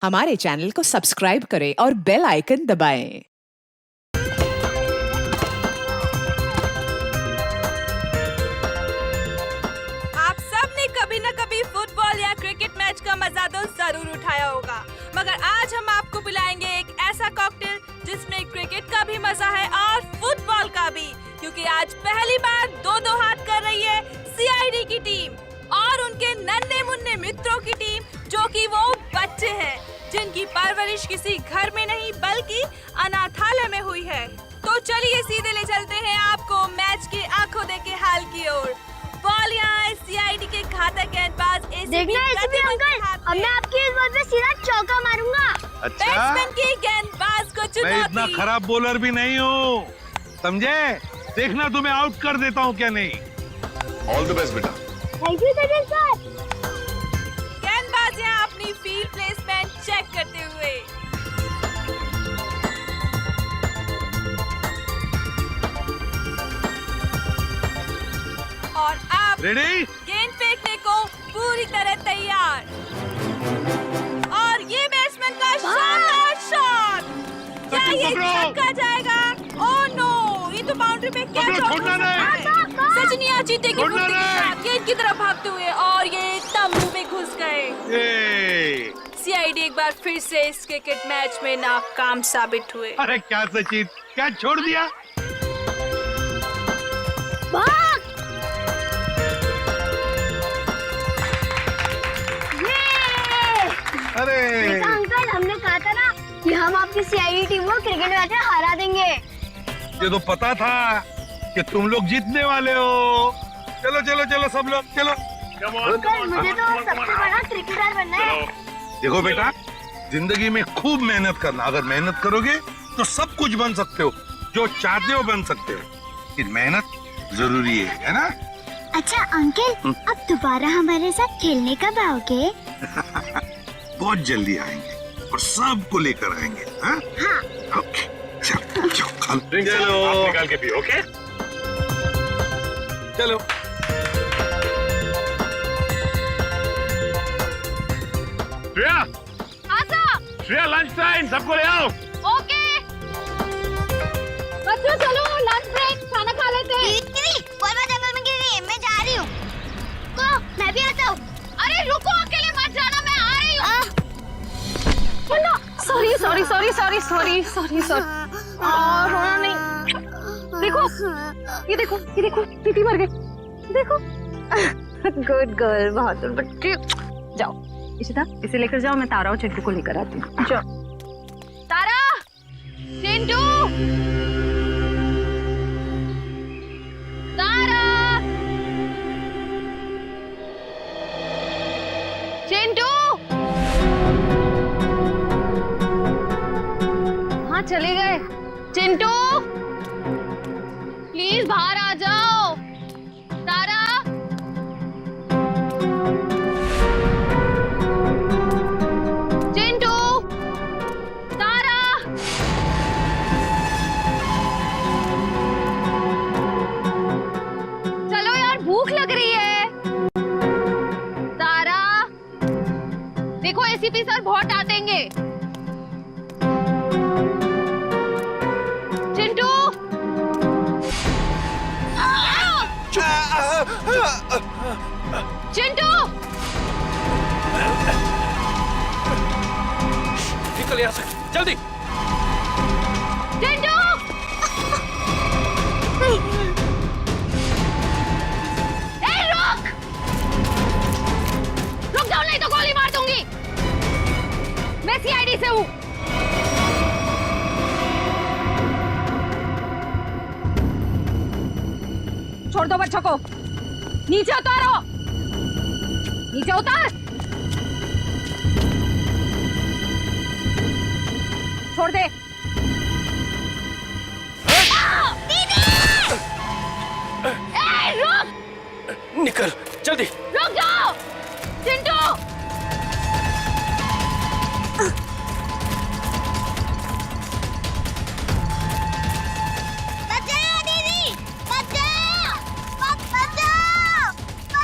हमारे चैनल को सब्सक्राइब करें और बेल आइकन दबाएं। आप सबने कभी न कभी फुटबॉल या क्रिकेट मैच का मजा तो जरूर उठाया होगा, मगर आज हम आपको बुलाएंगे एक ऐसा कॉकटेल जिसमें क्रिकेट का भी मजा है और फुटबॉल का भी, क्योंकि आज पहली बार दो हाथ कर रही है सीआईडी की टीम और उनके नन्हे मुन्ने मित्रों की टीम, जो कि वो बच्चे हैं जिनकी परवरिश किसी घर में नहीं बल्कि अनाथालय में हुई है। तो चलिए सीधे ले चलते हैं आपको मैच की आंखों देखे हाल की ओर। बॉल यहाँ है सीआईडी के घातक गेंदबाज देखना एसीपी अंकल, अब मैं आपकी इस बॉल पे सीधा चौका मारूंगा। अच्छा, बैट्समैन की गेंदबाज को मैं चुनौती। इतना खराब बॉलर भी नहीं हूँ, समझे? देखना तुम्हें आउट कर देता हूँ क्या नहीं। ऑल द बेस्ट बेटा। Thank you sir. गेंदबाज यहाँ अपनी फील्ड प्लेसमेंट चेक करते हुए। और अब रेडी? गेंद फेंकने को पूरी तरह तैयार। और ये बैट्समैन का शानदार शॉट। क्या ये छक्का जाएगा? ओह नो, ये तो बाउंड्री पे क्या पकड़ो, छोड़ना नहीं। सचिन यहाँ जीते की छोड़ना फुर्ती के नहीं। साथ गेंद की तरफ भागते हुए और ये तंबू में घुस गए। ए, सीआईडी एक बार फिर से इस क्रिकेट मैच में नाकाम साबित हुए। अरे क्या सचिन, क्या छोड़ दिया? भाग! ये! अरे देखा अंकल, हमने कहा था ना कि हम आपकी सीआईडी टीम को क्रिकेट मैच में हरा देंगे। ये तो पता था कि तुम लोग जीतने वाले हो। चलो चलो चलो सब लोग चलो। अंकल, मुझे तो सबसे बड़ा क्रिकेटर बनना है। देखो बेटा, जिंदगी में खूब मेहनत करना। अगर मेहनत करोगे तो सब कुछ बन सकते हो, जो चाहते हो बन सकते हो, लेकिन मेहनत जरूरी है ना? अच्छा अंकल, अब दोबारा हमारे साथ खेलने कब आओगे? बहुत जल्दी आएंगे और सबको लेकर आएंगे। हाँ? ओके, चलो चलो आप निकाल के पियो, ओके? चलो। श्रेया, श्रेया लंच टाइम, सबको ले आओ। ओके। बच्चों चलो लंच ब्रेक, खाना खा लेते हैं। बॉल जंगल में गिर गई, मैं जा रही हूँ। को, मैं भी आता हूँ। अरे रुको, अकेले मत जाना, मैं आ रही हूँ। सॉरी रोना नहीं। देखो टीटी मर गई। देखो गुड गर्ल, बहादुर बच्चे। जाओ इशिता, इसे लेकर जाओ, मैं तारा और चिंटू को लेकर आती हूँ। जाओ तारा, चिंटू, तारा, चिंटू। हाँ चले गए। चिंटू प्लीज बाहर आ जाओ। तारा, चिंटू, तारा। चलो यार, भूख लग रही है। तारा, देखो एसीपी सर बहुत डांटेंगे। चिंटू, चिंटू, निकल यहाँ से, जल्दी। चिंटू। ए, रुक जाओ, नहीं तो गोली मार दूंगी। मैं सीआईडी से हूँ। छोड़ दो बच्चों को, नीचे उतारो, नीचे उतार। छोड़ दे। ए, रुक, निकल, जल्दी। रुक जाओ। चिंटू, बचाओ दीदी, बचाओ, बचाओ,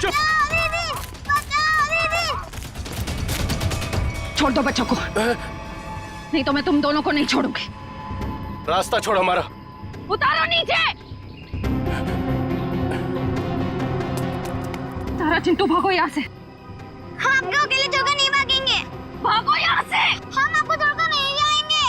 चुप। बचाओ दीदी, बचाओ दीदी। छोड़ दो बच्चों को, नहीं तो मैं तुम दोनों को नहीं छोड़ूंगी। रास्ता छोड़ हमारा। उतारो नीचे। तारा चिंटू भागो यहाँ से। हम आपको अकेले छोड़कर नहीं भागेंगे। भागो यहाँ से। हम आपको छोड़कर नहीं जाएंगे।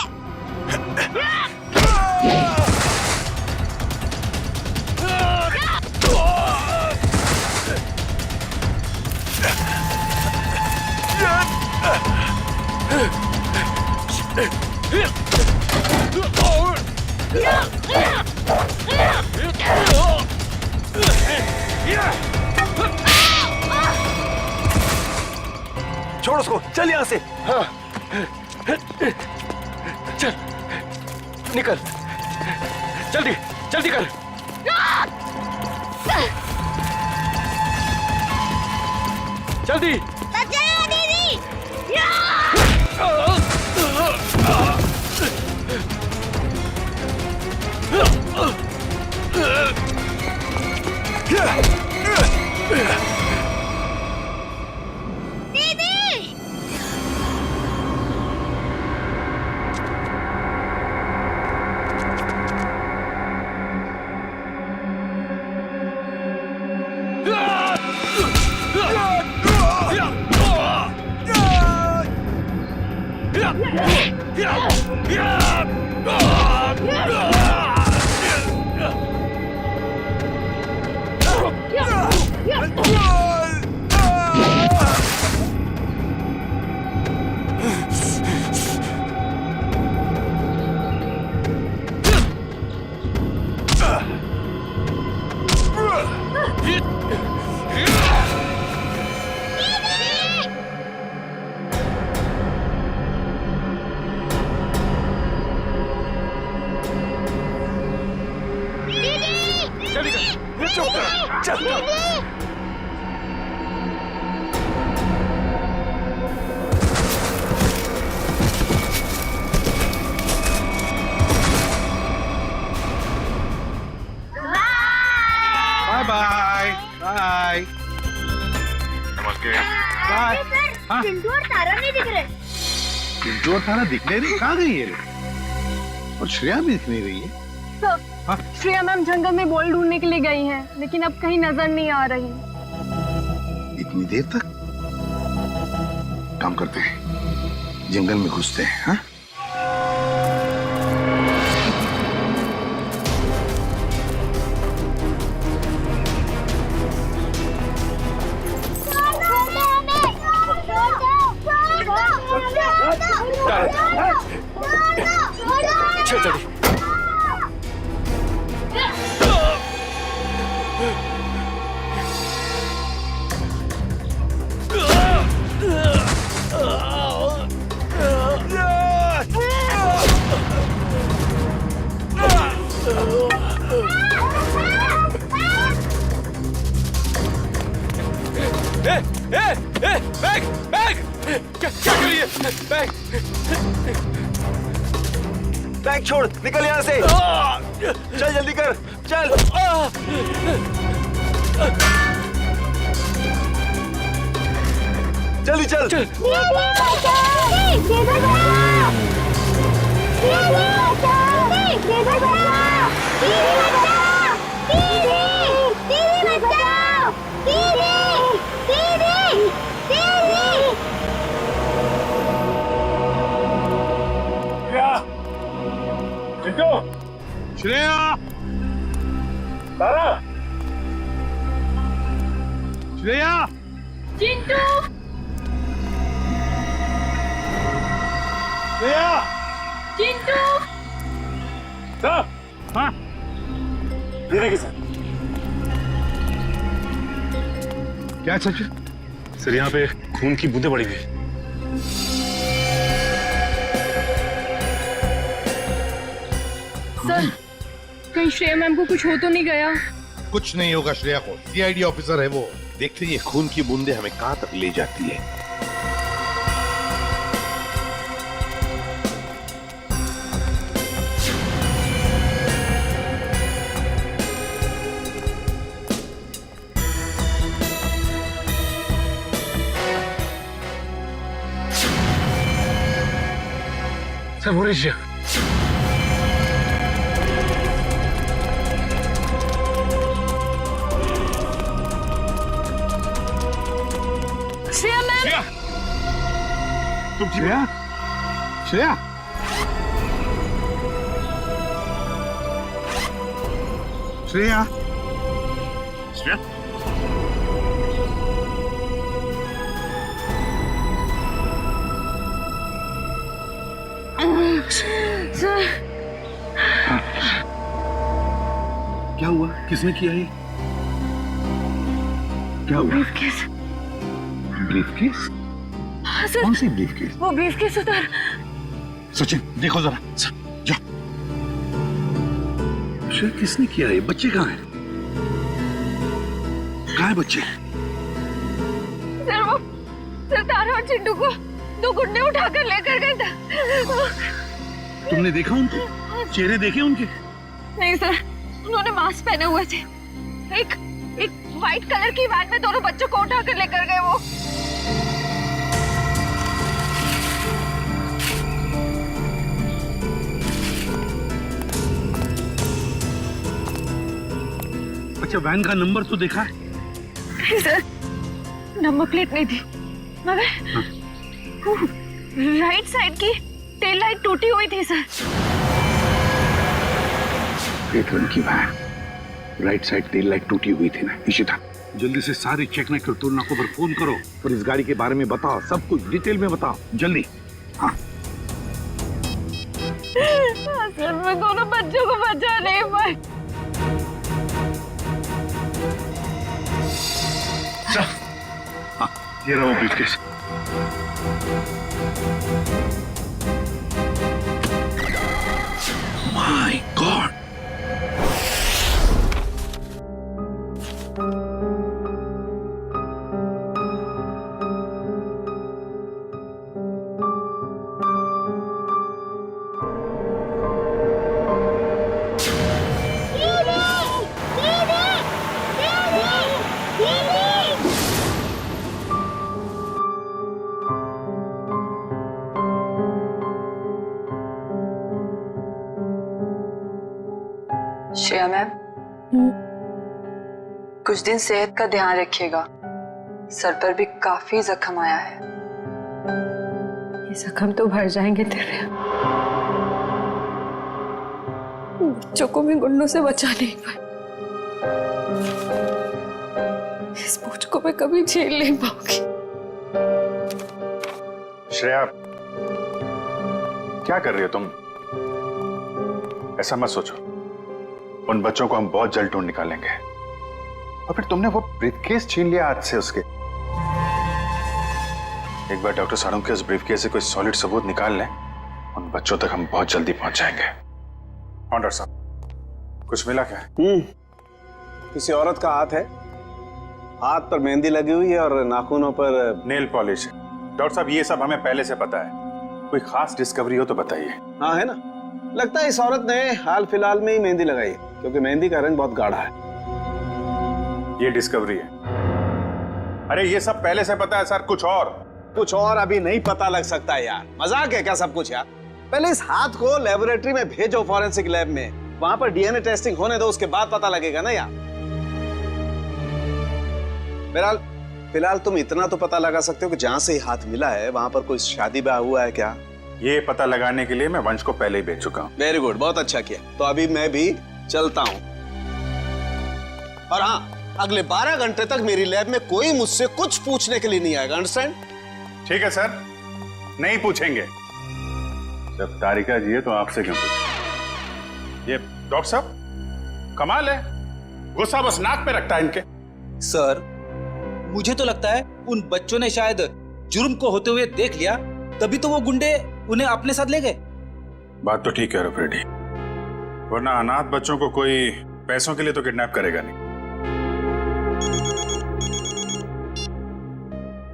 छोड़ उसको, चल यहाँ से। हाँ, चल, निकल, जल्दी, जल्दी कर। जल्दी। बचाओ दीदी। दीदी। जल्दी कर, चुप कर, चल। Bye bye bye. नमस्ते। बाय। हाँ? चिंटू और तारा नहीं दिख रहे। चिंटू और तारा दिख नहीं रही, कहाँ गई है? और श्रेया भी दिख नहीं रही है। हाँ? श्रेया मैम जंगल में बॉल ढूंढने के लिए गई हैं, लेकिन अब कहीं नजर नहीं आ रही। इतनी देर तक? काम करते हैं, जंगल में घुसते हैं। हाँ? चल जल्दी। बैग बैग क्या करिए? बैग बैग छोड़, निकल यहाँ से। चल जल्दी कर, चल। जल्दी चल, चल। श्रेया, तारा, श्रेया, चिंटू, श्रेया, चिंटू। हाँ, दीदी के साथ। क्या सच? सर यहाँ पे खून की बूंदें पड़ी हुई। सर, कहीं श्रेया मैम को कुछ हो तो नहीं गया? कुछ नहीं होगा श्रेया को, सीआईडी ऑफिसर है वो। देखते ये खून की बूंदें हमें कहां तक ले जाती है। Zaporizhzhia. श्रेया मैम, श्रेया, तुम श्रेया, श्रेया, श्रेया, श्रेया, क्या हुआ? किसने किया ये? क्या हुआ? ब्रीफकेस। ब्रीफकेस? हाँ सर, कौन सी ब्रीफकेस? वो ब्रीफकेस उधर। सचिन देखो जरा, जाओ। श्रेया, किसने किया ये? बच्चे कहाँ हैं? कहाँ है बच्चे? सर वो सर तारा और चिंटू को दो गुंडे उठाकर लेकर गए थे। तुमने देखा उनको? चेहरे देखे उनके? नहीं सर, उन्होंने मास्क पहने हुए थे। एक व्हाइट कलर की वैन में दोनों बच्चों को उठाकर लेकर गए वो। अच्छा, वैन का नंबर तो देखा है? नहीं सर, नंबर प्लेट नहीं थी, मगर राइट साइड की टेल लाइट टूटी हुई थी सर। रेड रंग की van, right side tail light टूटी हुई थी ना। इशिता, जल्दी से सारे चेक नाका पर फोन करो और इस गाड़ी के बारे में बताओ, सब कुछ डिटेल में बताओ, जल्दी। हाँ, सर मैं दोनों बच्चों को बचा नहीं पाई। हाँ, ये रहा वो briefcase. My God, Shreya ma'am, कुछ दिन सेहत का ध्यान रखिएगा। सर पर भी काफी जख्म आया है। ये जख्म तो भर जाएंगे तेरे। बच्चों को भी गुंडों से बचा नहीं पाए। इस बोझ को मैं कभी झेल नहीं पाऊंगी। श्रेया, क्या कर रही हो तुम? ऐसा मत सोचो, उन बच्चों को हम बहुत जल्द ढूंढ निकालेंगे। और फिर तुमने वो ब्रीफकेस छीन लिया हाथ से उसके। एक बार डॉक्टर साड़ू के उस ब्रीफकेस से कोई सॉलिड सबूत निकाल लें, उन बच्चों तक हम बहुत जल्दी पहुंच जाएंगे। डॉक्टर साहब, कुछ मिला क्या? किसी औरत का हाथ है, हाथ पर मेहंदी लगी हुई है और नाखूनों पर नेल पॉलिश। डॉक्टर साहब, ये सब हमें पहले से पता है, कोई खास डिस्कवरी हो तो बताइए। हाँ है ना, लगता है इस औरत ने हाल फिलहाल में ही मेहंदी लगाई है, क्योंकि मेहंदी का रंग बहुत गाढ़ा है। ये डिस्कवरी है? अरे ये सब पहले से पता है सर, कुछ और अभी नहीं पता लग सकता है यार। मजाक है क्या सब कुछ यार? पहले इस हाथ को लेबोरेटरी में भेजो, फॉरेंसिक लैब में, वहां पर डीएनए टेस्टिंग होने दो, उसके बाद पता लगेगा ना यार। फिलहाल तुम इतना तो पता लगा सकते हो कि जहां से हाथ मिला है वहां पर कोई शादी ब्याह हुआ है क्या? ये पता लगाने के लिए मैं वंश को पहले ही भेज चुका हूँ। वेरी गुड, बहुत अच्छा किया। तो अभी मैं भी चलता हूँ। और हाँ, अगले 12 घंटे तक मेरी लैब में कोई मुझसे कुछ पूछने के लिए नहीं आएगा, अंडरस्टैंड? ठीक है सर, नहीं पूछेंगे। जब तारिका जी है तो आपसे क्यों पूछें? ये डॉक्टर साहब कमाल है, गुस्सा बस नाक पे रखता है इनके। सर, मुझे तो लगता है उन बच्चों ने शायद जुर्म को होते हुए देख लिया, तभी तो वो गुंडे उन्हें अपने साथ ले गए। बात तो ठीक है फ्रेडी, वरना अनाथ बच्चों को कोई पैसों के लिए तो किडनैप करेगा नहीं।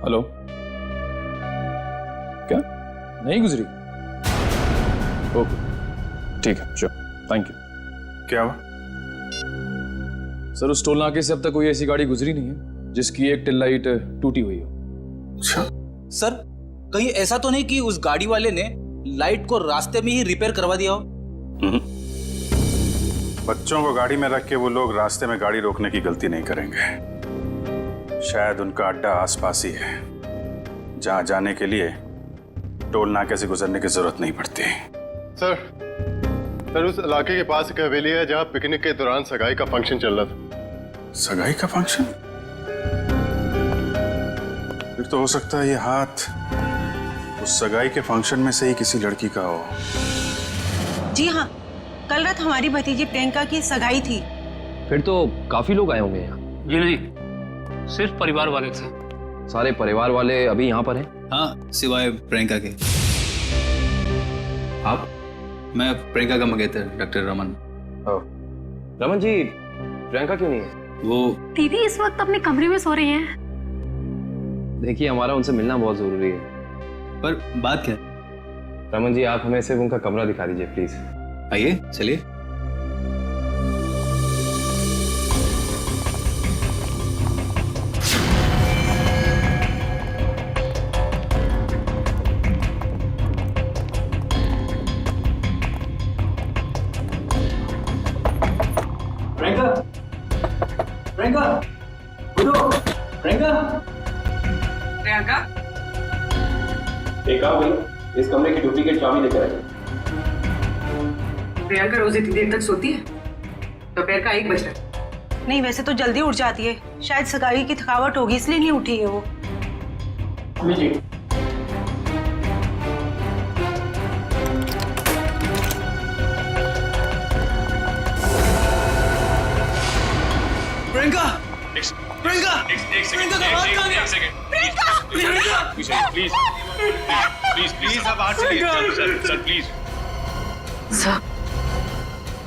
हेलो, क्या नहीं गुजरी? ओके, ठीक है, श्योर, थैंक यू। क्या हुआ? सर, उस टोल नाके से अब तक कोई ऐसी गाड़ी गुजरी नहीं है जिसकी एक टेल लाइट टूटी हुई हो। अच्छा सर, कहीं ऐसा तो नहीं कि उस गाड़ी वाले ने लाइट को रास्ते में ही रिपेयर करवा दिया हो। बच्चों को गाड़ी में रख के वो लोग रास्ते में गाड़ी रोकने की गलती नहीं करेंगे। शायद उनका अड्डा आसपास ही है, जहां जाने के लिए टोल नाके से गुजरने की जरूरत नहीं पड़ती। सर उस इलाके के पास एक हवेली है जहाँ पिकनिक के दौरान सगाई का फंक्शन चल रहा था। सगाई का फंक्शन? फिर तो हो सकता है ये हाथ उस सगाई के फंक्शन में से ही किसी लड़की का हो। जी हाँ, कल रात हमारी भतीजी प्रियंका की सगाई थी। फिर तो काफी लोग आए होंगे यहाँ। जी नहीं, सिर्फ परिवार वाले थे। सारे परिवार वाले अभी यहाँ पर हैं? हाँ, सिवाय प्रियंका के। आप? मैं प्रियंका का मंगेतर डॉक्टर रमन। रमन जी, प्रियंका क्यों नहीं है? वो दीदी इस वक्त अपने कमरे में सो रही हैं। देखिए, हमारा उनसे मिलना बहुत जरूरी है। पर बात क्या? रमन जी, आप हमें सिर्फ उनका कमरा दिखा दीजिए प्लीज। आइए, चलिए। प्रियंका, प्रियंका, उठो, प्रियंका। प्रियंका, एक काम करिए, इस कमरे की डुप्लीकेट चाबी लेकर आइए। प्रियंका रोज इतनी देर तक सोती है? दोपहर का 1 बज रहा। नहीं, वैसे तो जल्दी उठ जाती है। शायद सगाई की थकावट होगी इसलिए नहीं उठी है वो। लीजिए। प्रियंका, प्रियंका, प्रियंका का हाथ कहाँ गया? प्रियंका, प्लीज प्लीज आप बाहर चलिए। Sir please. Sir,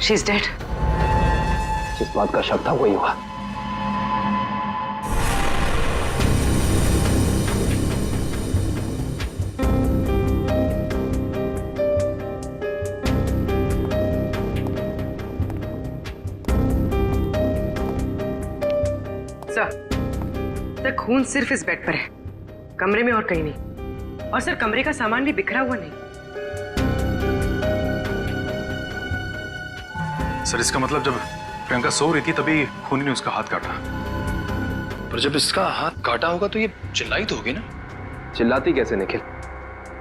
she is dead. जिस बात का शक था वही हुआ। सर, खून सिर्फ इस बेड पर है, कमरे में और कहीं नहीं। और सर, कमरे का सामान भी बिखरा हुआ नहीं। सर, इसका मतलब जब प्रियंका सो रही थी तभी खूनी ने उसका हाथ काटा। पर जब इसका हाथ काटा होगा तो ये चिल्लाई तो होगी ना? चिल्लाती कैसे निखिल?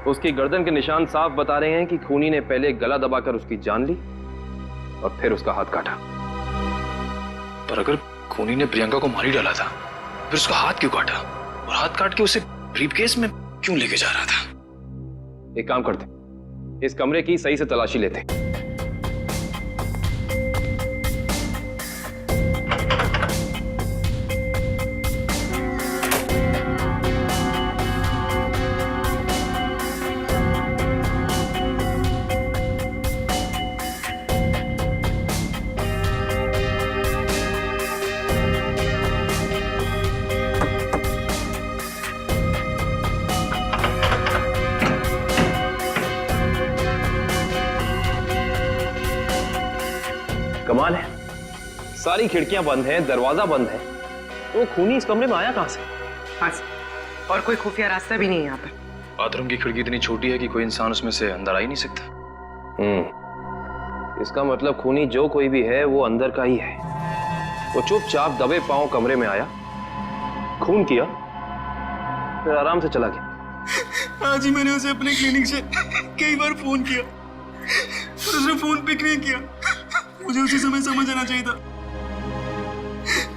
उसकी गर्दन के निशान साफ बता रहे हैं कि खूनी ने पहले गला दबाकर उसकी जान ली और फिर उसका हाथ काटा। पर अगर खूनी ने प्रियंका को मार ही डाला था, फिर उसका हाथ क्यों काटा? और हाथ काट के उसे ब्रीफकेस में क्यों लेके जा रहा था? एक काम करते, इस कमरे की सही से तलाशी लेते। कमाल है, सारी खिड़कियां बंद हैं, दरवाजा बंद है, तो खूनी इस कमरे में आया कहां से? हाँ, और कोई खुफिया रास्ता भी नहीं है यहाँ पर। बाथरूम की खिड़की इतनी छोटी है कि कोई इंसान उसमें से अंदर आ ही नहीं सकता। इसका मतलब खूनी जो कोई भी है वो अंदर का ही है। वो चुपचाप दबे पांव कमरे में आया, खून किया, फिर आराम से चला गया। आज ही मैंने उसे अपने क्लिनिक से कई बार फोन किया और उसने फोन पिक नहीं किया। मुझे उसी समय समझ आना चाहिए था।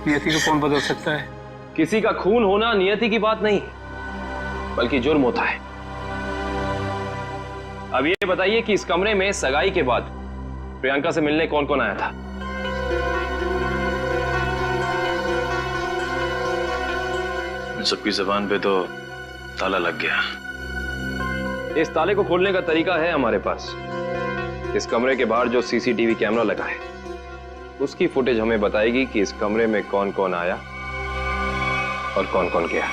नियति को कौन बदल सकता है? किसी का खून होना नियति की बात नहीं, बल्कि जुर्म होता है। अब ये बताइए कि इस कमरे में सगाई के बाद प्रियंका से मिलने कौन कौन आया था? इन सबकी जुबान पे तो ताला लग गया। इस ताले को खोलने का तरीका है हमारे पास। इस कमरे के बाहर जो सीसीटीवी कैमरा लगा है, उसकी फुटेज हमें बताएगी कि इस कमरे में कौन कौन आया और कौन कौन गया।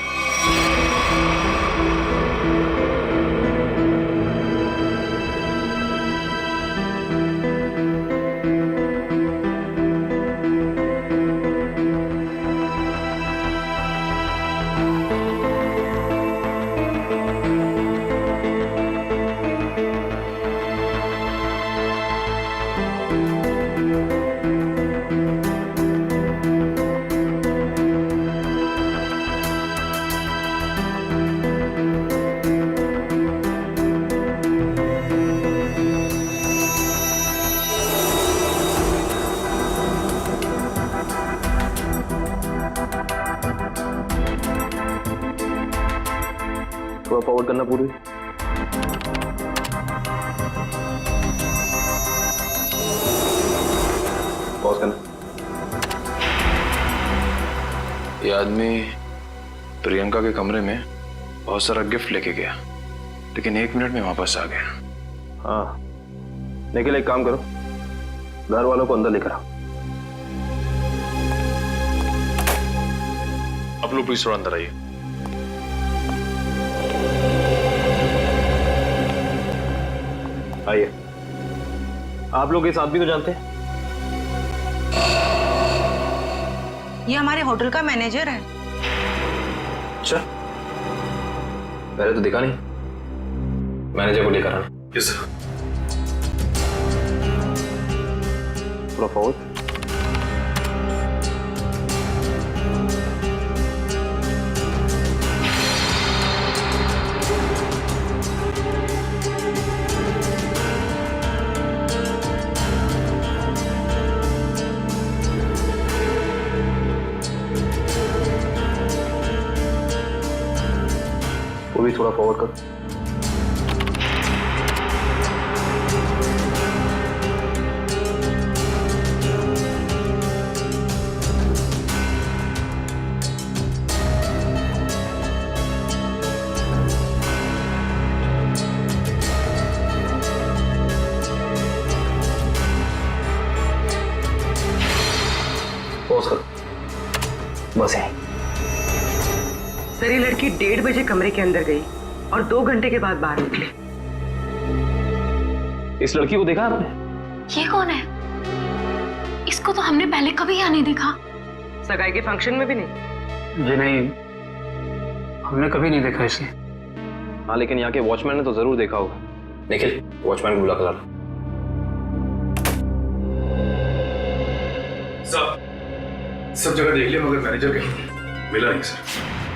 फॉरवर्ड करना पूरी। पॉज करना। ये आदमी प्रियंका के कमरे में बहुत सारा गिफ्ट लेके गया, लेकिन 1 मिनट में वापस आ गया। हाँ निखिल, एक काम करो, घर वालों को अंदर लेकर आओ। आप लोग प्लीज थोड़ा अंदर आइए। आइए। आप लोग इस आदमी को जानते हैं? ये हमारे होटल का मैनेजर है। अच्छा, पहले तो दिखा नहीं। मैनेजर को लेकर आना। Yes sir. थोड़ा फॉरवर्ड। वो भी थोड़ा फॉरवर्ड कर। पॉज कर। बस यहीं। सर, ये लड़की 1:30 बजे कमरे के अंदर गई और 2 घंटे के बाद बाहर निकली। इस लड़की को देखा आपने? ये कौन है? इसको तो हमने पहले कभी यहाँ नहीं देखा। सगाई के फंक्शन में भी नहीं? जी नहीं, हमने कभी नहीं देखा इसे। हाँ, लेकिन यहाँ के वॉचमैन ने तो जरूर देखा होगा। निखिल, वॉचमैन को बुला कर ला। सब जगह देख लिया मगर मैनेजर कहीं मिला नहीं सर।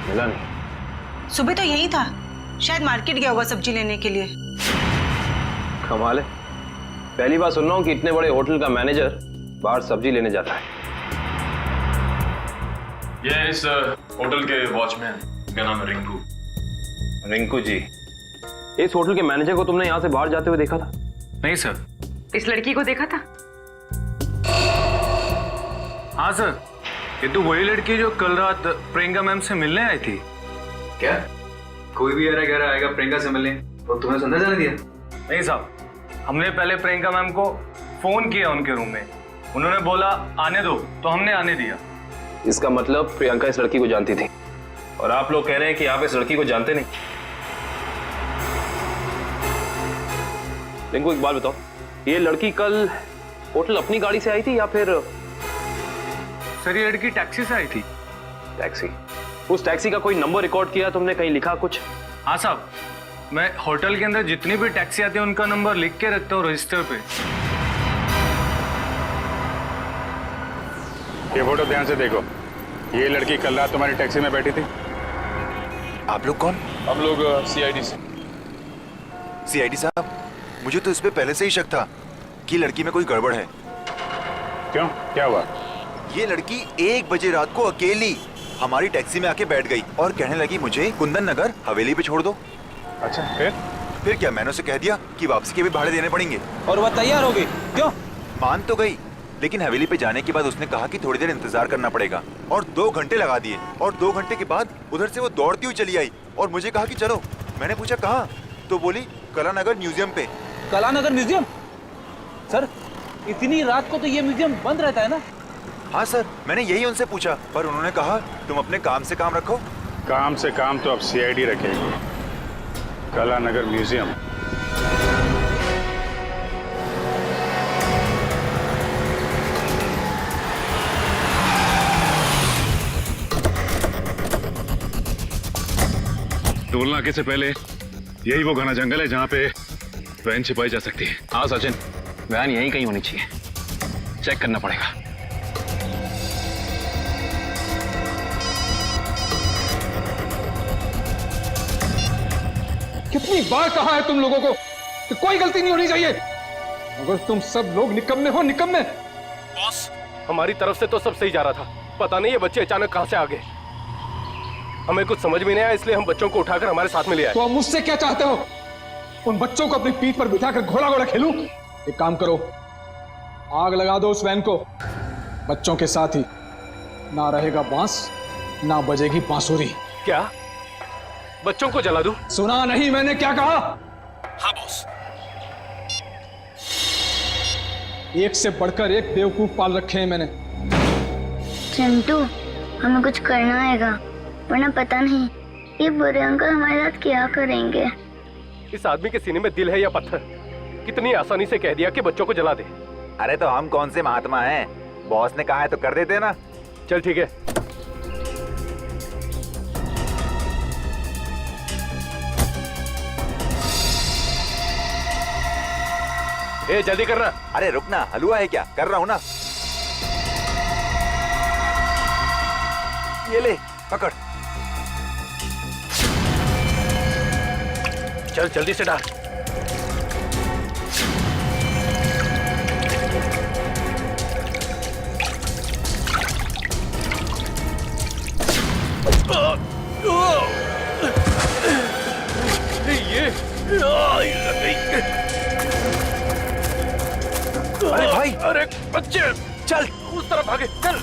मिला नहीं? सुबह तो यही था, शायद मार्केट गया होगा सब्जी लेने के लिए। कमाल है, पहली बार सुन रहा हूँ कि इतने बड़े होटल का मैनेजर बाहर सब्जी लेने जाता है। ये इस होटल के वॉचमैन का नाम है रिंकू। रिंकू जी, इस होटल के मैनेजर को तुमने यहाँ से बाहर जाते हुए देखा था? नहीं सर। इस लड़की को देखा था? हाँ सर, ये तो वही लड़की जो कल रात प्रियंका मैम से मिलने आई थी। क्या कोई भी गहरा आएगा प्रियंका से मिलने तो तुम्हें अंदर जाने दिया? नहीं साहब, हमने पहले प्रियंका मैम को फोन किया उनके रूम में, उन्होंने बोला आने दो, तो हमने आने दिया। इसका मतलब प्रियंका इस लड़की को जानती थी, और आप लोग कह रहे हैं कि आप इस लड़की को जानते नहीं। रिंकू, एक बात बताओ, ये लड़की कल होटल अपनी गाड़ी से आई थी या फिर? सर, ये लड़की टैक्सी से आई थी। टैक्सी? उस टैक्सी का कोई नंबर रिकॉर्ड किया तुमने, कहीं लिखा कुछ? हाँ साहब, मैं होटल के अंदर जितनी भी टैक्सी आती है उनका नंबर लिख के रखता हूँ रजिस्टर पे। ये फोटो ध्यान से देखो, ये लड़की कल रात तुम्हारी टैक्सी में बैठी थी। आप लोग कौन? हम लोग सीआईडी से। सीआईडी साहब, मुझे तो इस पे पहले से ही शक था कि लड़की में कोई गड़बड़ है। क्यों, क्या हुआ? ये लड़की 1 बजे रात को अकेली हमारी टैक्सी में आके बैठ गई और कहने लगी मुझे कुंदन नगर हवेली पे छोड़ दो। अच्छा, फिर क्या मैंने उसे कह दिया कि वापसी के भी भाड़े देने पड़ेंगे, और वह तैयार हो गई। क्यों? मान तो गई, लेकिन हवेली पे जाने के बाद उसने कहा कि थोड़ी देर इंतजार करना पड़ेगा, और 2 घंटे लगा दिए। और 2 घंटे के बाद उधर से वो दौड़ती हुई चली आई और मुझे कहा कि चलो। मैंने पूछा कहाँ, तो बोली कलानगर म्यूजियम पे। कलानगर म्यूजियम? सर, इतनी रात को तो ये म्यूजियम बंद रहता है ना? हाँ सर, मैंने यही उनसे पूछा, पर उन्होंने कहा तुम अपने काम से काम रखो। काम से काम तो अब सीआईडी रखेगी। कलानगर म्यूजियम। टोल नाके से पहले यही वो घना जंगल है जहाँ पे वैन छिपाई जा सकती है। हाँ सचिन, वैन यहीं कहीं होनी चाहिए, चेक करना पड़ेगा। कितनी बार कहा है तुम लोगों को कि कोई गलती नहीं होनी चाहिए, मगर तुम सब लोग निकम्मे हो, निकम्मे। बॉस, हमारी तरफ से तो सब सही जा रहा था, पता नहीं ये बच्चे अचानक कहां से आ गए। हमें कुछ समझ में नहीं आया, इसलिए हम बच्चों को उठाकर हमारे साथ में ले आए। तो अब मुझसे क्या चाहते हो? उन बच्चों को अपनी पीठ पर बिठाकर घोड़ा घोड़ा खेलूं? एक काम करो, आग लगा दो उस वैन को, बच्चों के साथ ही। ना रहेगा बांस, ना बजेगी बांसुरी। क्या बच्चों को जला दूं? सुना नहीं मैंने क्या कहा? हाँ बॉस। एक से बढ़कर एक बेवकूफ पाल रखे हैं मैंने। चिंटू, हमें कुछ करना आएगा, वरना पता नहीं ये बुरे अंकल हमारे साथ क्या करेंगे। इस आदमी के सीने में दिल है या पत्थर? कितनी आसानी से कह दिया कि बच्चों को जला दे। अरे तो हम कौन से महात्मा हैं? बॉस ने कहा है तो कर देते ना। चल ठीक है। ए जल्दी करना। अरे रुकना, हलवा है क्या? कर रहा हूँ ना। ये ले पकड़। चल जल्दी से डाल। अरे भाई, अरे बच्चे चल उस तरफ भागे, चल।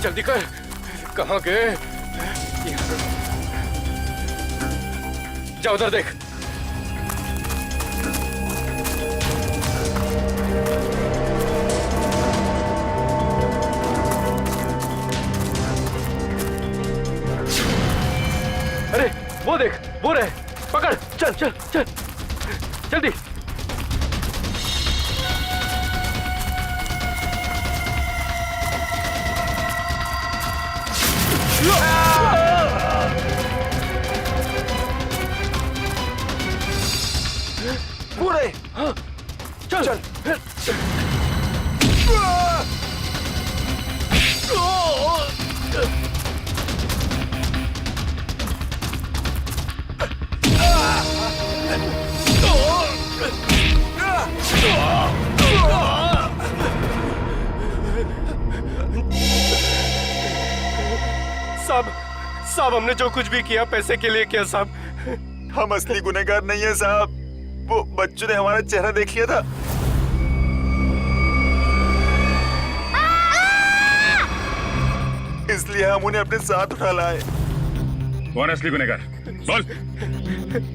जल्दी कर। कहाँ गए? जा उधर देख। अरे वो देख, वो रहे। पकड़, चल चल चल जल्दी। पूरे। हाँ, चल चल। साहब हमने जो कुछ भी किया पैसे के लिए किया साहब। हम असली गुनहगार नहीं है साहब। वो बच्चों ने हमारा चेहरा देख लिया था। इसलिए हम उन्हें अपने साथ उठा लाए। कौन असली गुनहगार? बोल,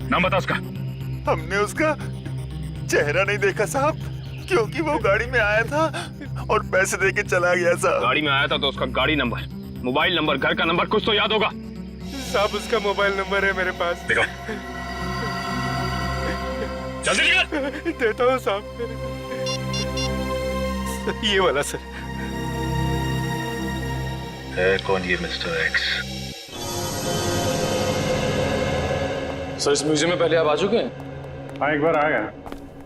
नाम बता उसका। हमने उसका चेहरा नहीं देखा साहब, क्योंकि वो गाड़ी में आया था और पैसे देके चला गया साहब। गाड़ी में आया था तो उसका गाड़ी नंबर, मोबाइल नंबर, घर का नंबर कुछ तो याद होगा। साहब उसका मोबाइल नंबर है मेरे पास। देखो जल्दी निकल। देता हूँ साहब, ये वाला सर। है कौन ये मिस्टर एक्स? सर इस म्यूजियम में पहले आप आ चुके हैं? हाँ एक बार आ गया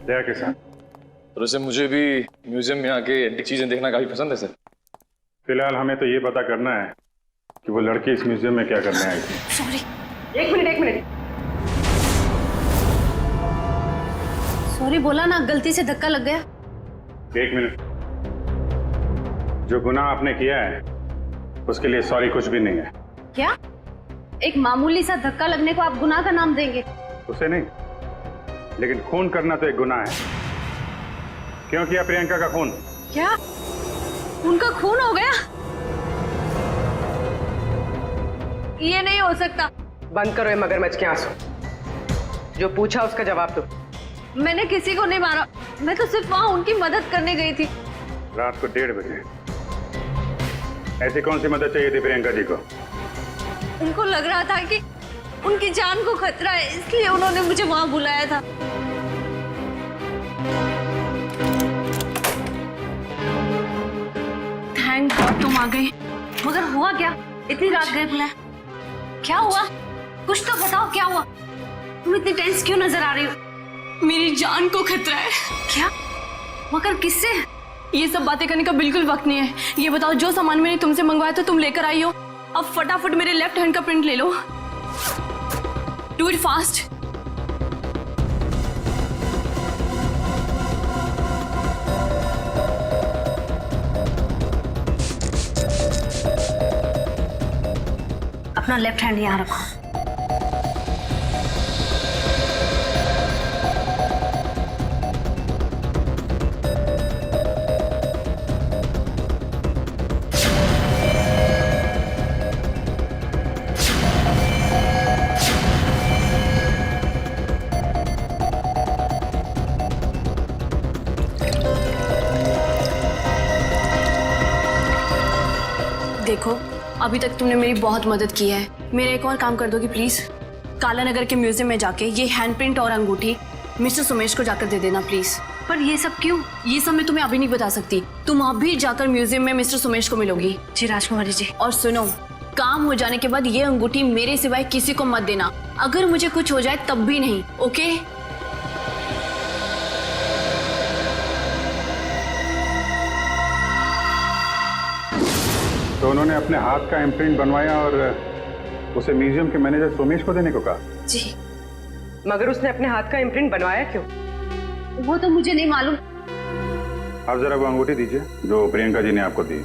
दया के साथ। तो वैसे मुझे भी म्यूजियम में आके एंटीक चीजें देखना काफी पसंद है सर। फिलहाल हमें तो ये पता करना है कि वो लड़की इस म्यूजियम में क्या करने आई थी। सॉरी, एक मिनट। सॉरी बोला ना, गलती से धक्का लग गया। एक मिनट। जो गुनाह आपने किया है उसके लिए सॉरी कुछ भी नहीं है। क्या? एक मामूली सा धक्का लगने को आप गुनाह का नाम देंगे? उसे नहीं, लेकिन खून करना तो एक गुनाह है। क्यों किया प्रियंका का खून? क्या उनका खून हो गया? ये नहीं हो सकता। बंद करो ये मगरमच्छ के आंसू। जो पूछा उसका जवाब दो। मैंने किसी को नहीं मारा, मैं तो सिर्फ वहां उनकी मदद करने गई थी। रात को 1:30 बजे ऐसी कौन सी मदद चाहिए थी प्रियंका जी को? उनको लग रहा था कि उनकी जान को खतरा है, इसलिए उन्होंने मुझे वहां बुलाया था। थैंक गॉड तुम आ गई। मगर हुआ क्या? इतनी रात गए बुलाया, क्या हुआ? कुछ तो बताओ, क्या हुआ? तुम इतनी टेंस क्यों नजर आ रही हो? मेरी जान को खतरा है। क्या? मगर किससे? ये सब बातें करने का बिल्कुल वक्त नहीं है। ये बताओ, जो सामान मैंने तुमसे मंगवाया था तुम लेकर आई हो, अब फटाफट मेरे लेफ्ट हैंड का प्रिंट ले लो। Do it fast. अपना लेफ्ट हैंड यहाँ रखो। देखो, अभी तक तुमने मेरी बहुत मदद की है। मेरा एक और काम कर दोगी प्लीज? काला नगर के म्यूजियम में जाके ये हैंडप्रिंट और अंगूठी मिस्टर सुमेश को जाकर दे देना प्लीज। पर ये सब क्यों? ये सब मैं तुम्हें अभी नहीं बता सकती। तुम अभी जाकर म्यूजियम में मिस्टर सुमेश को मिलोगी। जी राजकुमारी जी। और सुनो, काम हो जाने के बाद ये अंगूठी मेरे सिवाय किसी को मत देना। अगर मुझे कुछ हो जाए तब भी नहीं, ओके? तो उन्होंने अपने हाथ का इम्प्रिंट बनवाया और उसे म्यूजियम के मैनेजर सोमेश को देने को कहा? जी। मगर उसने अपने हाथ का इम्प्रिंट बनवाया क्यों? वो तो मुझे नहीं मालूम। आप जरा वो अंगूठी दीजिए जो प्रियंका जी ने आपको दी।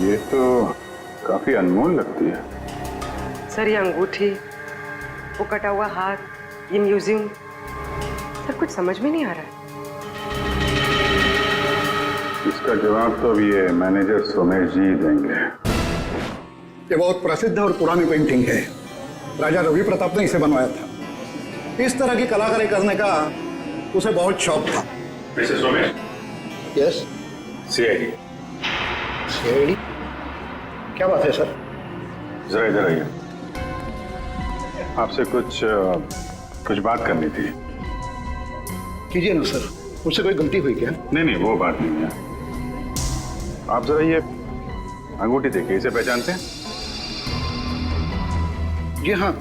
ये तो काफी अनमोल लगती है। सर ये अंगूठी, वो कटा हुआ हाथ, ये म्यूजियम, सब कुछ समझ में नहीं आ रहा है। इसका जवाब तो अभी ये मैनेजर सोमेश जी देंगे। ये बहुत प्रसिद्ध और पुरानी पेंटिंग है। राजा रवि प्रताप ने इसे बनवाया था। इस तरह की कलाकारी करने का उसे बहुत शौक था। Mister Somesh. Yes. CID. CID? क्या बात है सर? जरा इधर आइए, आपसे कुछ बात करनी थी। कीजिए ना सर, मुझसे कोई गलती हुई क्या? नहीं, वो बात नहीं है। आप जरा ये अंगूठी देखिए, इसे पहचानते हैं? जी हाँ,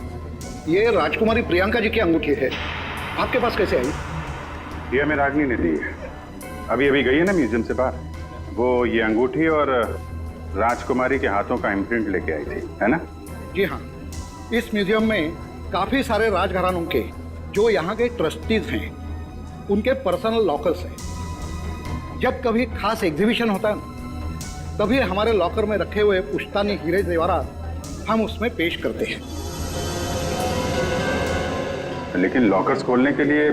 ये राजकुमारी प्रियंका जी की अंगूठी है। आपके पास कैसे आई? ये हमें रागनी ने दी है। अभी गई है ना म्यूजियम से बाहर, वो ये अंगूठी और राजकुमारी के हाथों का इम्प्रिंट लेके आई थी, है ना? जी हाँ, इस म्यूजियम में काफी सारे राजघरानों के जो यहाँ के ट्रस्टीज हैं उनके पर्सनल लॉकर्स हैं। जब कभी खास एग्जीबिशन होता है तभी हमारे लॉकर में रखे हुए पुश्तानी हीरे जेवरात हम उसमें पेश करते हैं। लेकिन लॉकर्स खोलने के लिए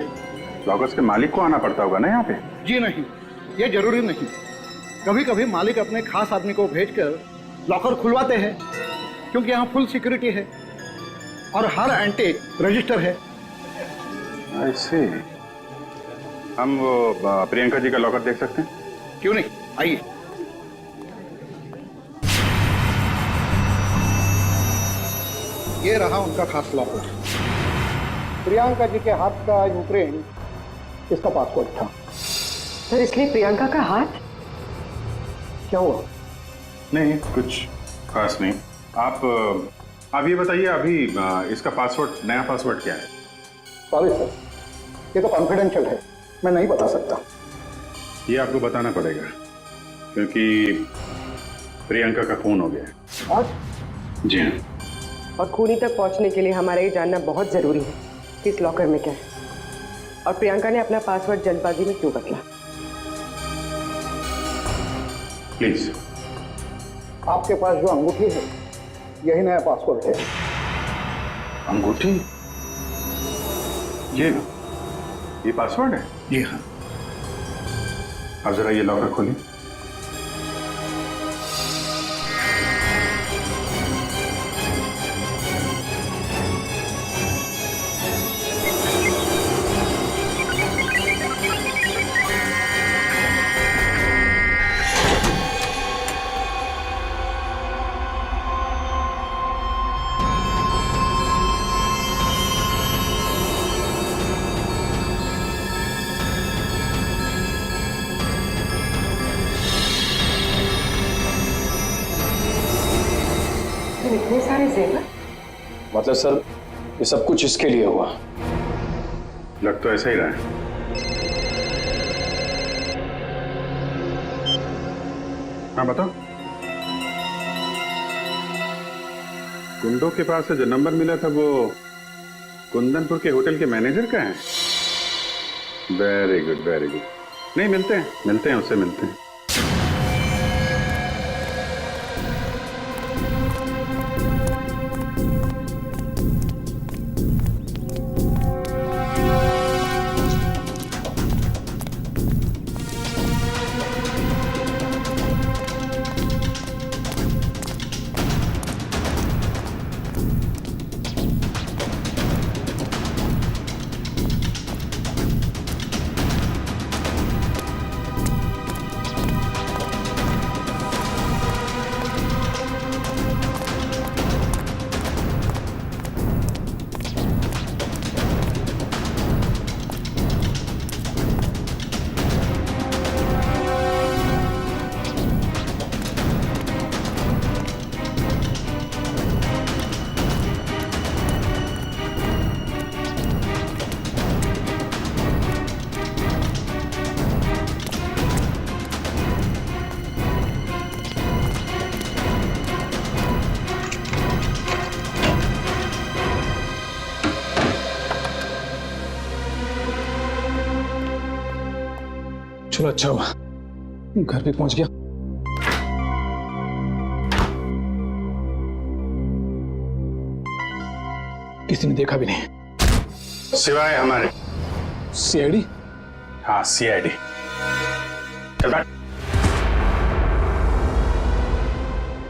लॉकर्स के मालिक को आना पड़ता होगा ना यहाँ पे? जी नहीं, ये जरूरी नहीं। कभी कभी मालिक अपने खास आदमी को भेजकर लॉकर खुलवाते हैं, क्योंकि यहाँ फुल सिक्योरिटी है और हर एंटीक रजिस्टर है। I see। हम वो प्रियंका जी का लॉकर देख सकते हैं? क्यों नहीं, आइए। ये रहा उनका खास लॉकर। प्रियंका जी के हाथ का इम्प्रिंट इसका पासवर्ड था। सर इसलिए प्रियंका का हाथ? क्या हुआ? नहीं, कुछ खास नहीं। आप ये बताइए, अभी इसका पासवर्ड, नया पासवर्ड क्या है? सॉरी सर, ये तो कॉन्फिडेंशियल है, मैं नहीं बता सकता। ये आपको बताना पड़ेगा क्योंकि प्रियंका का खून हो गया है। आज? जी हाँ। और खूनी तक पहुंचने के लिए हमारा ये जानना बहुत जरूरी है कि इस लॉकर में क्या है और प्रियंका ने अपना पासवर्ड जल्दबाजी में क्यों बदला। प्लीज। आपके पास जो अंगूठी है यही नया पासवर्ड है। अंगूठी? ये पासवर्ड है? जी हाँ। अब जरा ये लॉकर खोलिए। इतने सारे जेवर? मतलब सर, ये सब कुछ इसके लिए हुआ? लग तो ऐसा ही रहा है। हाँ बताओ। कुंडो के पास से जो नंबर मिला था वो कुंदनपुर के होटल के मैनेजर का है? Very good very good. नहीं मिलते हैं उससे मिलते हैं। चलो अच्छा हुआ घर पे पहुंच गया। किसी ने देखा भी नहीं सिवाय हमारे सीआईडी। हाँ सीआईडी। चल बैठ।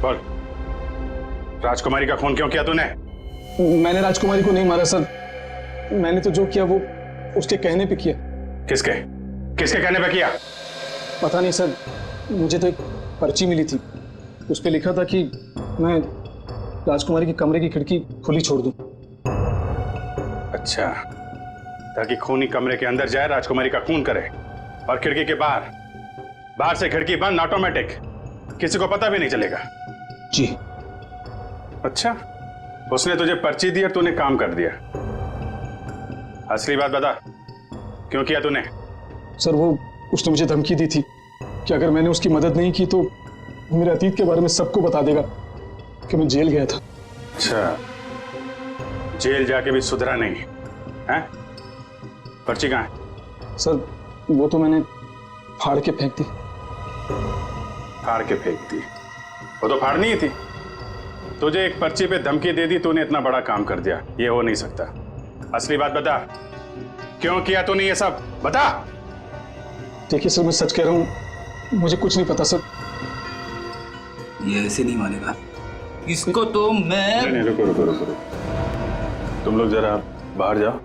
बोल, राजकुमारी का खून क्यों किया तूने? मैंने राजकुमारी को नहीं मारा सर, मैंने तो जो किया वो उसके कहने पे किया। किसके किसके कहने पे किया? पता नहीं सर, मुझे तो एक पर्ची मिली थी, उस पे लिखा था कि मैं राजकुमारी के कमरे की खिड़की खुली छोड़ दूं। अच्छा, ताकि खूनी कमरे के अंदर जाए, राजकुमारी का खून करे और खिड़की के बाहर से खिड़की बंद, ऑटोमेटिक, किसी को पता भी नहीं चलेगा। जी। अच्छा, उसने तुझे पर्ची दी और तूने काम कर दिया। असली बात बता, क्यों किया तूने? सर वो उसने मुझे धमकी दी थी कि अगर मैंने उसकी मदद नहीं की तो मेरे अतीत के बारे में सबको बता देगा कि मैं जेल गया था। अच्छा, जेल जाके भी सुधरा नहीं है? पर्ची कहाँ है? सर वो तो मैंने फाड़ के फेंक दी। फाड़ के फेंक दी? वो तो फाड़नी ही थी। तुझे एक पर्ची पे धमकी दे दी, तूने इतना बड़ा काम कर दिया, ये हो नहीं सकता। असली बात बता, क्यों किया तूने ये सब? बता। देखिए सर, मैं सच कह रहा हूँ, मुझे कुछ नहीं पता सर। ये ऐसे नहीं मानेगा इसको तो मैं। नहीं, रुको। तुम लोग जरा बाहर जाओ,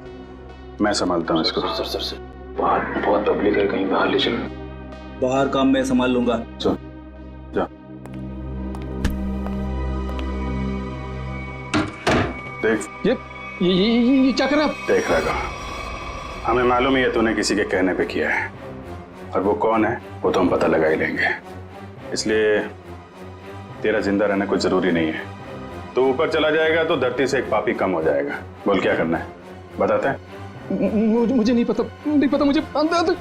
मैं संभालता हूँ इसको। सर बाहर बहुत पब्लिक है, कहीं बाहर ले चलो। बाहर काम मैं संभाल लूंगा। चल जा। देख ये क्या कर रहा है? देख रहा है, हमें मालूम ही है तूने किसी के कहने पे किया है, और वो कौन है वो तो हम पता लगा ही लेंगे। इसलिए तेरा जिंदा रहना कुछ जरूरी नहीं है। तो ऊपर चला जाएगा तो धरती से एक पापी कम हो जाएगा। बोल क्या करना है, बताते हैं? मुझे नहीं पता मुझे। बता दो।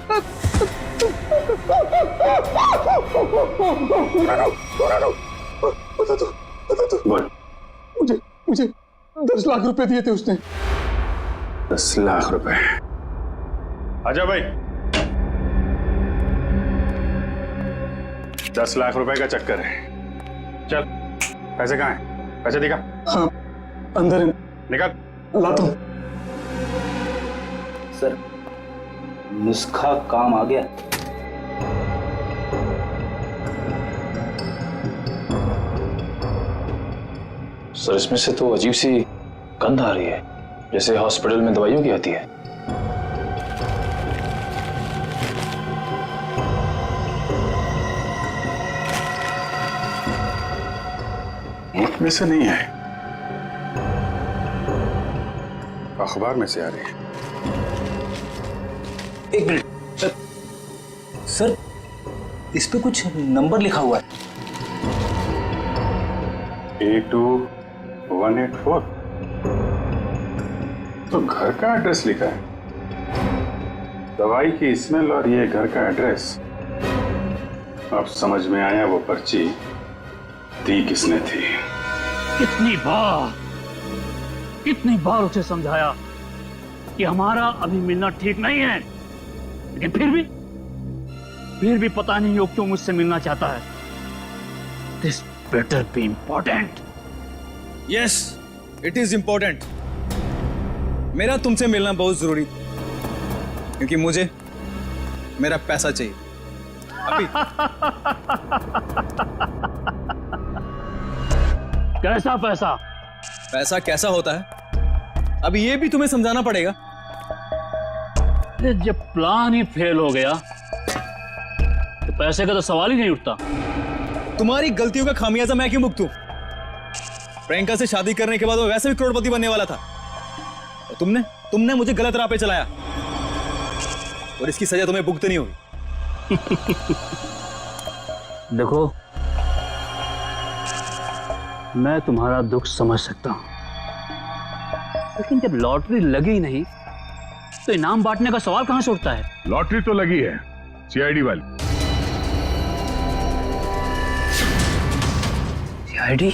बोल। मुझे 10 लाख रुपए दिए थे उसने। 10 लाख रुपए? आजा भाई। 10 लाख रुपए का चक्कर है। चल, पैसे कहाँ हैं? पैसे दिखा। हाँ, अंदर है। निकाल। लाता हूँ। सर नुस्खा काम आ गया। सर इसमें से तो अजीब सी गंध आ रही है, जैसे हॉस्पिटल में दवाइयों की आती है। मुल्क में से नहीं है, अखबार में से आ रही है। एक मिनट सर, इस पे कुछ नंबर लिखा हुआ है। 82184। तो घर का एड्रेस लिखा है, दवाई की स्मेल और ये घर का एड्रेस। अब समझ में आया वो पर्ची दी किसने थी। कितनी बार उसे समझाया कि हमारा अभी मिलना ठीक नहीं है, लेकिन फिर भी पता नहीं वो क्यों मुझसे मिलना चाहता है। This better be important. Yes, it is important. मेरा तुमसे मिलना बहुत जरूरी था, क्योंकि मुझे मेरा पैसा चाहिए अभी। कैसा पैसा? पैसा कैसा होता है अब ये भी तुम्हें समझाना पड़ेगा। जब प्लान ही फेल हो गया तो पैसे का तो सवाल ही नहीं उठता। तुम्हारी गलतियों का खामियाजा मैं क्यों भुगतूं? प्रियंका से शादी करने के बाद वो वैसे भी करोड़पति बनने वाला था, और तुमने मुझे गलत राह पे चलाया, और इसकी सजा तुम्हें भुगतनी होगी। देखो, मैं तुम्हारा दुख समझ सकता हूं, लेकिन जब लॉटरी लगी नहीं तो इनाम बांटने का सवाल कहां से उठता है? लॉटरी तो लगी है, सीआईडी वाली। सीआईडी?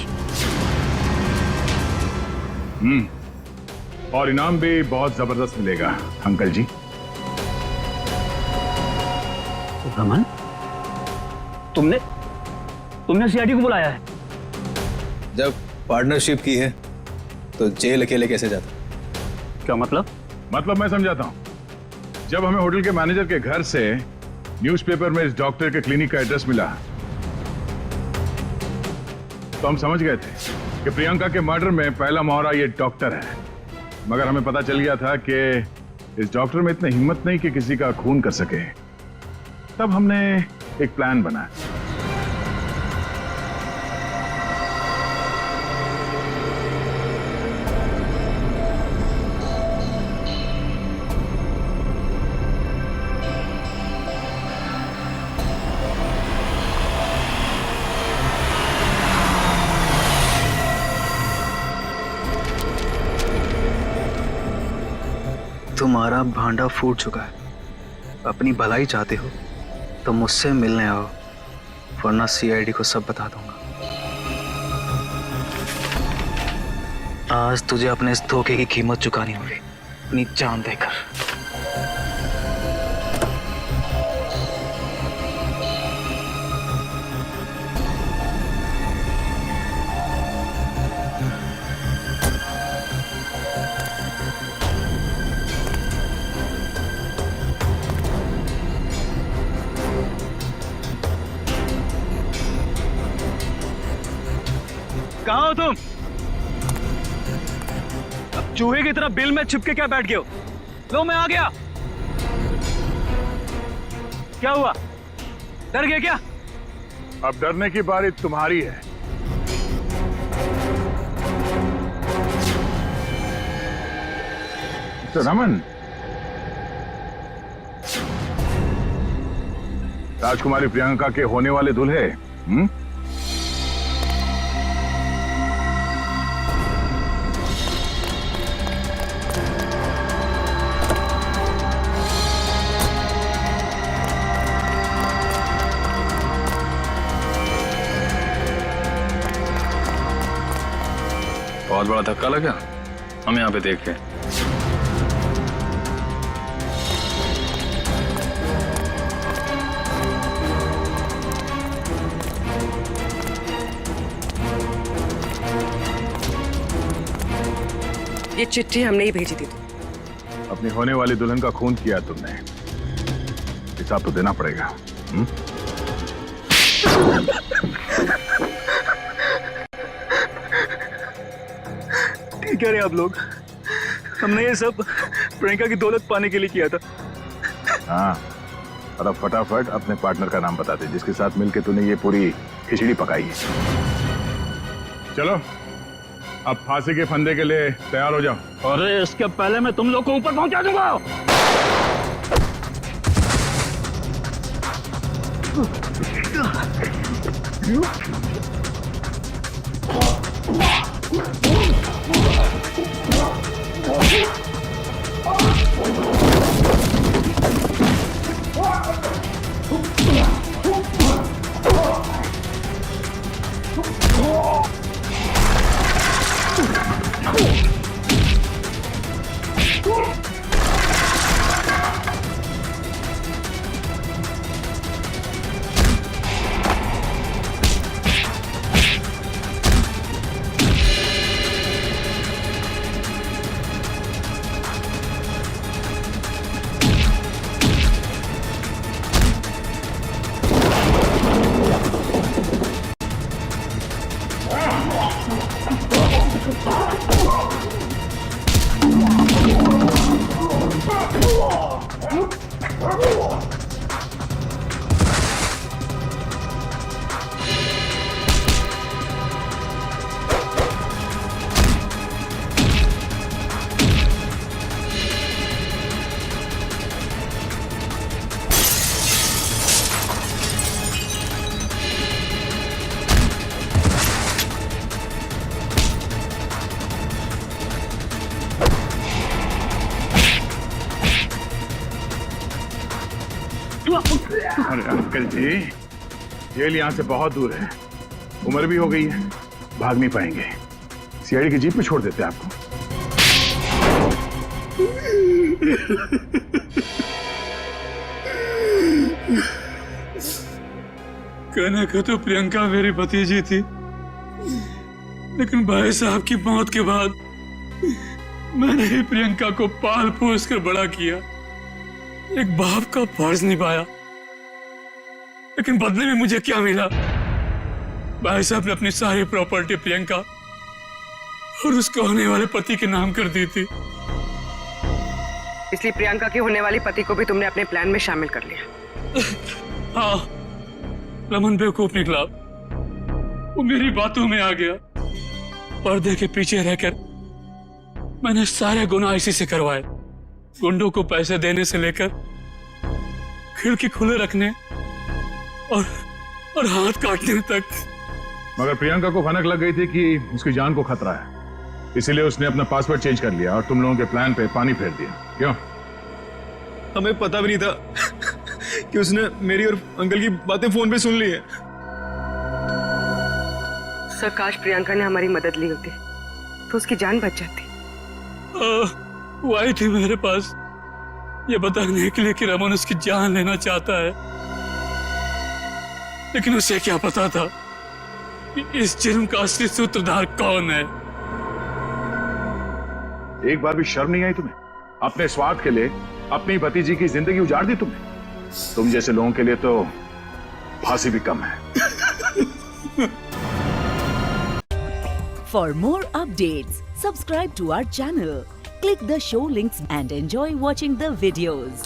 और इनाम भी बहुत जबरदस्त मिलेगा अंकल जी। रमन, तुमने सीआईडी को बुलाया है? जब पार्टनरशिप की है तो जेल अकेले कैसे जाता? क्या मतलब? मतलब मैं समझाता हूं। जब हमें होटल के मैनेजर के घर से न्यूज़पेपर में इस डॉक्टर के क्लिनिक का एड्रेस मिला तो हम समझ गए थे कि प्रियंका के मर्डर में पहला मोहरा ये डॉक्टर है। मगर हमें पता चल गया था कि इस डॉक्टर में इतनी हिम्मत नहीं कि किसी का खून कर सके। तब हमने एक प्लान बनाया। तुम्हारा भांडा फूट चुका है। अपनी भलाई चाहते हो तो मुझसे मिलने आओ, वरना सीआईडी को सब बता दूंगा। आज तुझे अपने इस धोखे की कीमत चुकानी होगी, अपनी जान देकर। कहाँ हो तुम? अब चूहे की तरह बिल में छिपके क्या बैठ गए हो? लो, मैं आ गया। क्या हुआ? डर गए क्या? अब डरने की बारी तुम्हारी है। तो रमन, राजकुमारी प्रियंका के होने वाले दूल्हे, बहुत बड़ा धक्का लगा हम यहाँ पे देख के। ये चिट्ठी हमने ही भेजी थी। अपनी होने वाली दुल्हन का खून किया तुमने, हिसाब तो देना पड़ेगा। ठीक है रे आप लोग, हमने ये सब प्रियंका की दौलत पाने के लिए किया था। हाँ, और अब फटाफट अपने पार्टनर का नाम बता दे जिसके साथ मिलके तूने ये पूरी खिचड़ी पकाई है। चलो, अब फांसी के फंदे के लिए तैयार हो जाओ। अरे इसके पहले मैं तुम लोग को ऊपर पहुंचा दूंगा। अरे अंकल जी, जेल यहाँ से बहुत दूर है, उम्र भी हो गई है, भाग नहीं पाएंगे। सीआईडी की जीप में छोड़ देते आपको। कहने को तो प्रियंका मेरी भतीजी थी, लेकिन भाई साहब की मौत के बाद मैंने ही प्रियंका को पाल पोस कर बड़ा किया, एक बाप का फर्ज निभाया। लेकिन बदले में मुझे क्या मिला? भाई साहब ने अपनी सारी प्रॉपर्टी प्रियंका और उसके होने वाले पति के नाम कर दी थी। इसलिए प्रियंका के होने वाले पति को भी तुमने अपने प्लान में शामिल कर लिया। हाँ, रमन बेवकूफ निकला, वो मेरी बातों में आ गया। पर्दे के पीछे रहकर मैंने सारे गुनाह इसी से करवाए, गुंडों को पैसे देने से लेकर खिड़की खुले रखने और हाथ काटने तक। मगर प्रियंका को भनक लग गई थी कि उसकी जान को खतरा है, इसीलिए उसने अपना पासवर्ड चेंज कर लिया और तुम लोगों के प्लान पे पानी फेर दिया। क्यों? हमें पता भी नहीं था कि उसने मेरी और अंकल की बातें फोन पे सुन ली है। सर, काश प्रियंका ने हमारी मदद ली होती तो उसकी जान बच जाती। वो आई थी मेरे पास ये बताने के लिए कि रमन उसकी जान लेना चाहता है, लेकिन उसे क्या पता था कि इस जुर्म का असली सूत्रधार कौन है। एक बार भी शर्म नहीं आई तुम्हें? अपने स्वार्थ के लिए अपनी भतीजी की जिंदगी उजाड़ दी तुमने। तुम जैसे लोगों के लिए तो फांसी भी कम है। For more updates, subscribe to our channel, click the show links and enjoy watching the videos.